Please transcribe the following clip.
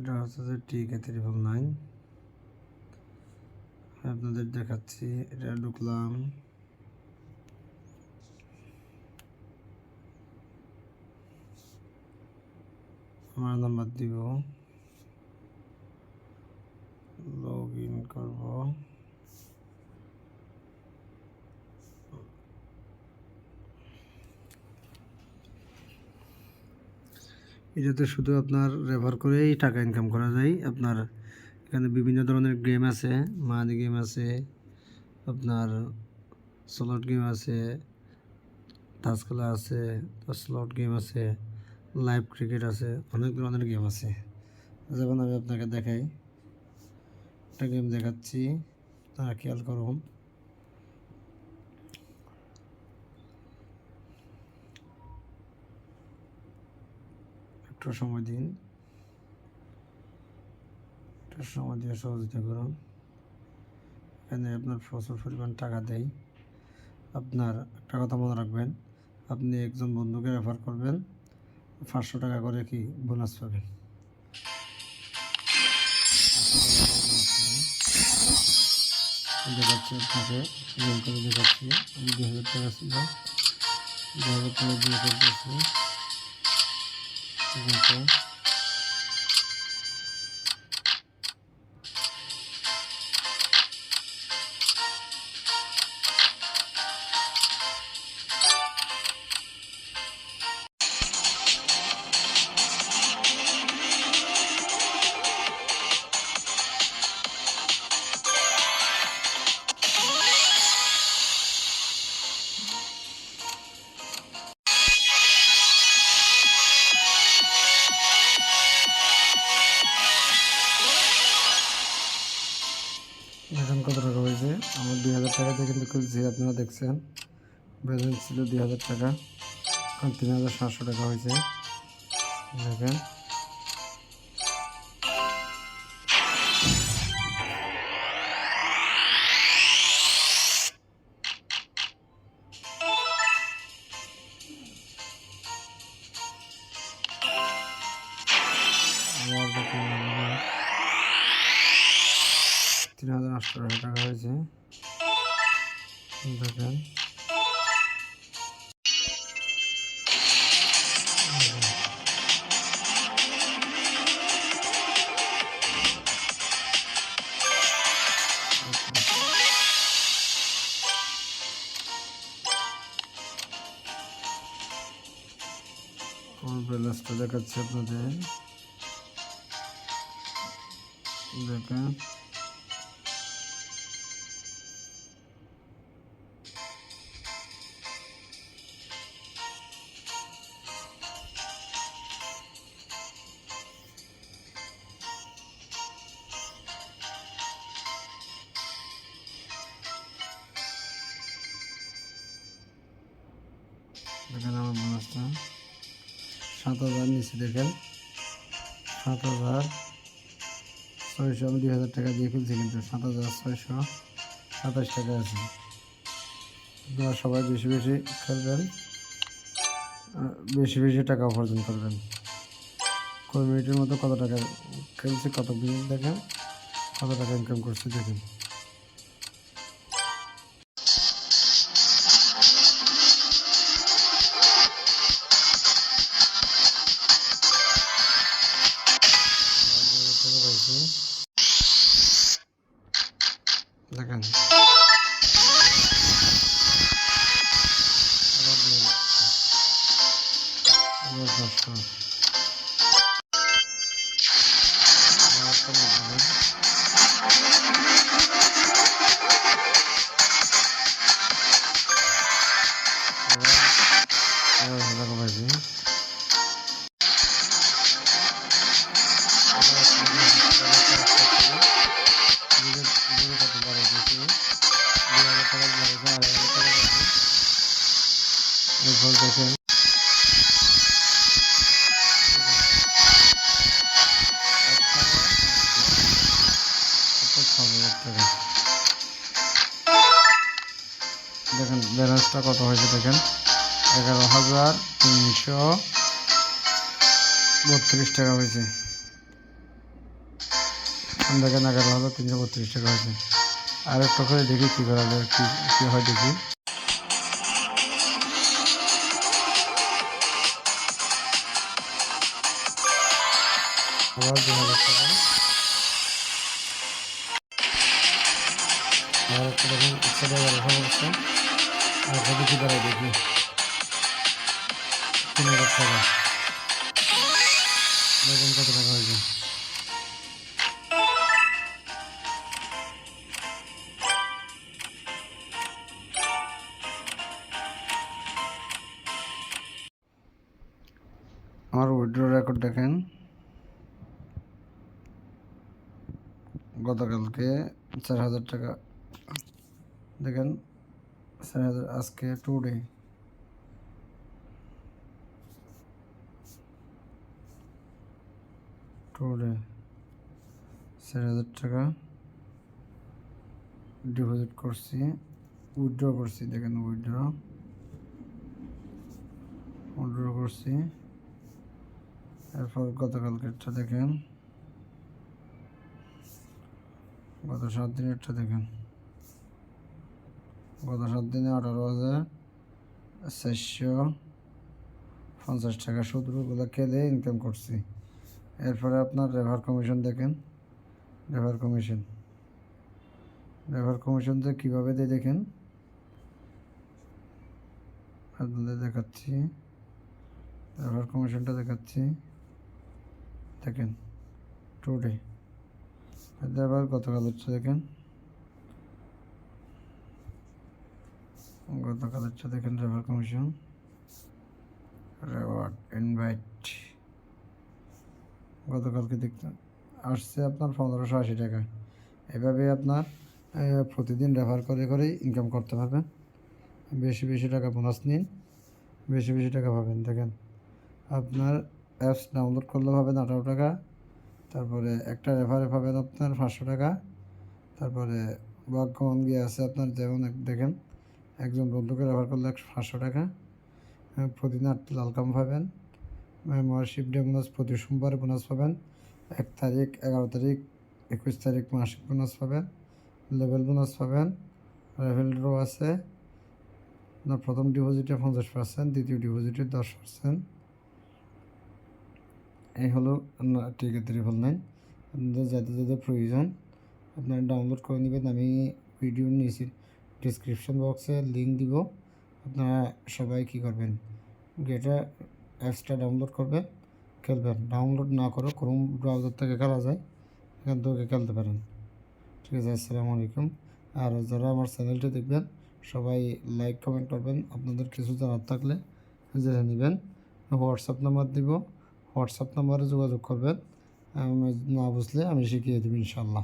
এটা হচ্ছে যে TK999 আপনাদের দেখাচ্ছি। এটা ঢুকলাম, আমার নাম্বার দিব, লগ ইন করব। এটাতে শুধু আপনার রেফার করেই টাকা ইনকাম করা যায়। আপনার এখানে বিভিন্ন ধরনের গেম আছে, মানি গেম আছে, আপনার স্লট গেম আছে, তাস খেলা আছে, স্লট গেম আছে, লাইভ ক্রিকেট আছে, অনেক ধরনের গেম আছে। যেমন আমি আপনাকে দেখাই, একটা গেম দেখাচ্ছি, তারা খেয়াল করুন। একটু সময় দিন, একটু সময় দিয়ে সহযোগিতা করুন। এখানে আপনার প্রচুর পরিমাণ টাকা দেয়। আপনার একটা কথা মনে রাখবেন, আপনি একজন বন্ধুকে রেফার করবেন, 500 টাকা করে কি বোনাস পাবেন। দেখাচ্ছি আপনাকে, গেম করে দেখাচ্ছি। আমি 2000 টাকা ছিল, 2000 টাকা দিয়ে করতেছি। ঠিক আছে, এখন কত টাকা হয়েছে? আমার 2000 টাকা দিয়ে কিন্তু খুলছি, আপনারা দেখছেন ব্যালেন্স ছিল 2000 টাকা, এখন 3700 টাকা হয়েছে। দেখেন, আবার দেখেন 3800 টাকা হয়েছে। দেখেন, আমার ব্যালেন্সটা দেখাচ্ছি আপনাদের। দেখেন, দেখেন আমার বোনাসটা 7000 নিচে। দেখেন 7600, আমি 2000 টাকা দিয়ে খুলছি, কিন্তু 7627 টাকা আছে। আপনারা সবাই বেশি বেশি খেলবেন, বেশি বেশি টাকা উপার্জন করবেন। কয় মিনিটের মতো কত টাকা খেলছি, কত মিনিট দেখেন, কত টাকা ইনকাম করছি দেখেন। দেখেন, আবার 500, টাকা পাইছি। এরপর দেখেন, দেখেন ব্যালেন্সটা কত হয়েছে। দেখেন 11,332 টাকা হয়েছে। দেখেন 11,332 টাকা আছে। আর একটা করে দেখি কী করা যায়, কী হয় দেখি। আবার 2,000 টাকা। আবার একটা দেখেন একসাথে 1100 বলছে। আর একটা দেখি দাঁড়ায় দেখি 3,000 টাকা। দেখুন কত টাকা হয়েছে। আমার উইথড্র রেকর্ড দেখেন, গতকালকে 4,000 টাকা দেখেন, 4,000। আজকে টুডে 4,000 টাকা ডিপোজিট করছি, উইথড্র করছি। দেখেন উইথড্র করছি। এরপর গতকালকেরটা দেখেন, গত 7 দিনেরটা দেখেন। গত 7 দিনে 18,450 টাকা সুদগুলো খেলে ইনকাম করছি। এরপরে আপনার রেফার কমিশন দেখেন, রেফার কমিশন তো কীভাবে দেয় দেখেন, আপনাদের দেখাচ্ছি। রেফার কমিশনটা দেখাচ্ছি, দেখেন টুডে। আবার গতকাল হচ্ছে দেখেন, রেফার কমিশন রেওয়ার্ড ইনভাইট গতকালকে দেখতে আসছে আপনার 1,580 টাকা। এভাবে আপনার প্রতিদিন রেফার করে ইনকাম করতে পারবেন। বেশি টাকা বোনাস নিন, বেশি টাকা পাবেন। দেখেন আপনার অ্যাপস ডাউনলোড করলে পাবেন 18 টাকা, তারপরে একটা রেফারে পাবেন আপনার 500 টাকা, তারপরে ভাগ্যবান গিয়ে আছে আপনার, যেমন দেখেন একজন বন্ধুকে রেফার করলে 500 টাকা, প্রতিদিন 8টি লালকাম পাবেন। মেম্বারশিপ ডে বোনাস প্রতি সোমবারে বোনাস পাবেন, 1 তারিখ, 11 তারিখ, 21 তারিখ মাসিক বোনাস পাবেন, লেভেল বোনাস পাবেন, রেফেল ড্র আছে। আপনার প্রথম ডিপোজিটে 50%, দ্বিতীয় ডিপোজিটে 10%। এই হলো টিকেট রেফার লাইন। আপনাদের যাদের প্রয়োজন আপনারা ডাউনলোড করে নেবেন। আমি ভিডিওর নিচে ডিসক্রিপশন বক্সে লিঙ্ক দিব। আপনারা সবাই কী করবেন, গেটা অ্যাপসটা ডাউনলোড করবেন, খেলবেন। ডাউনলোড না করে ক্রোম ব্রাউজার থেকে খেলা যায়, এখান থেকে খেলতে পারেন। ঠিক আছে, আসসালামু আলাইকুম। আর যারা আমার চ্যানেলটি দেখবেন সবাই লাইক কমেন্ট করবেন। আপনাদের কিছু জানার থাকলে জেনে নেবেন। হোয়াটসঅ্যাপ নাম্বার দিব, হোয়াটসঅ্যাপ নাম্বারে যোগাযোগ করবেন। না বুঝলে আমি শিখিয়ে দেব ইনশাল্লাহ।